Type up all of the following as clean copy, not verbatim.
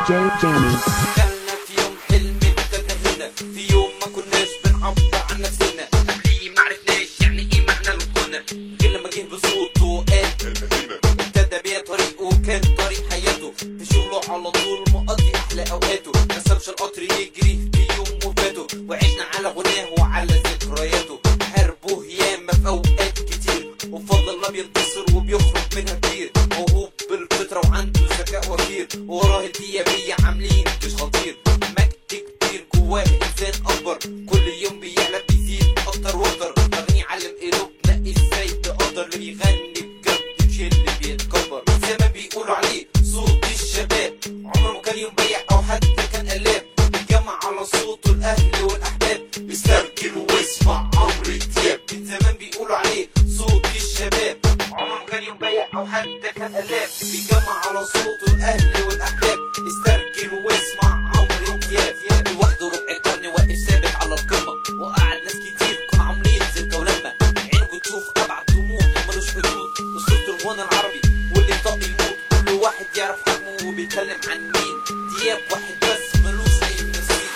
DJ Jamie. كنا في يوم حلم ابتدى هنا، في يوم ما كناش بنعبر عن نفسنا، قبليه ما عرفناش يعني ايه معنى الغنى، غير لما جه بصوته وقال ابتدى بيها طريقه وكان طريق حياته، في شغله على طول مقضي احلى اوقاته، ما سابش القطر يجري في يوم وفاته، وعشنا على غناه وعلى ذكرياته، حاربوه ياما في اوقات كتير، وبفضل الله بينتصر وبيخرج منها كتير، موهوب بالفطره وعنده ذكاء وفير، وراه الديابيه عاملين مش خطير، مجد كتير جواه انسان اكبر، كل يوم بيعلى بيزيد اكتر واكتر، اغنيه علم قلوبنا ازاي تقدر، اللي بيغني بجد مش اللي بيتكبر، زي ما بيقولوا عليه صوت الشباب، عمره ما كان يوم بيع او حتى كان قلاب، بيجمع على صوته الاهل والاحباب، بيسترجل واسمع عمرو دياب، من زمان بيقولوا عليه صوت الشباب، عمره ما كان يوم بيع او حتى كان قلاب، بيجمع على صوته الاهل والاحباب، استرجل واسمع عمرو دياب، لوحده ربع قرن واقف ثابت على القمه، وقعد ناس كتير كانوا عاملين زكا ولما عينه بتشوف ابعد طموح ملوش حدود، اسطوره الغنى العربي واللي طاق يموت، كل واحد يعرف حجمه وبيتكلم عن مين، دياب واحد بس ملوش اي مثيل.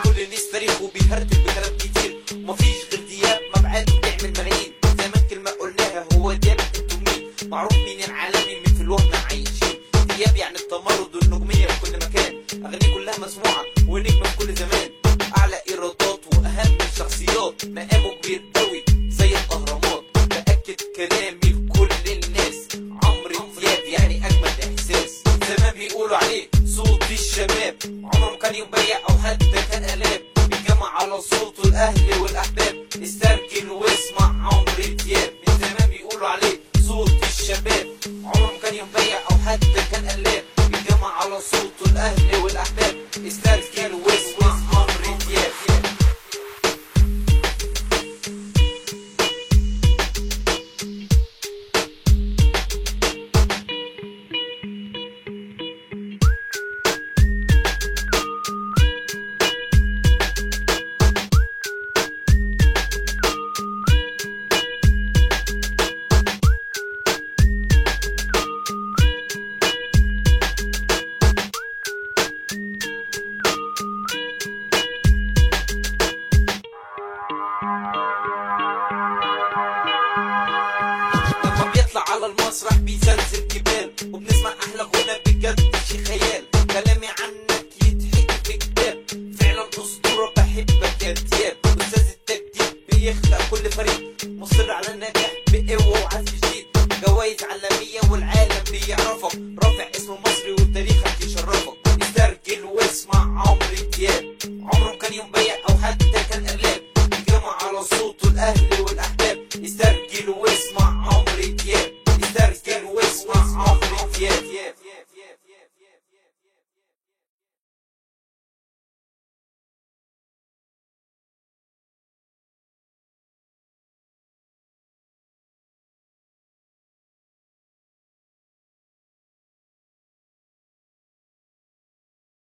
كل الناس تاريخه بيهرتل بكلام كتير، ومفيش غير دياب مبعده بيعمل ملايين، زمان كلمه قلناها هو دياب انتوا مين، معروف مين العالمي من في الوهم عايشين، دياب يعني التمرد والنجوميه في كل مكان، اغانيه كلها مسموعه ونجم في كل زمان، اعلى ايرادات واهم الشخصيات، مقامه كبير قوي زي الاهرامات، باكد كلامي لكل الناس، عمرو دياب يعني اجمد احساس، زمان بيقولوا عليه صوت الشباب، عمره ما كان يبيع او حتى كان قلاب، بيجمع على صوته الاهل والاحباب، استرجل واسمع عمرو دياب، من زمان بيقولوا عليه صوت الشباب، عمره ما كان يبيع او حتى كان قلاب، بيجمع على صوته الاهل والاحباب، استرجل واسمع عمرو دياب. لما بيطلع على المسرح بيزلزل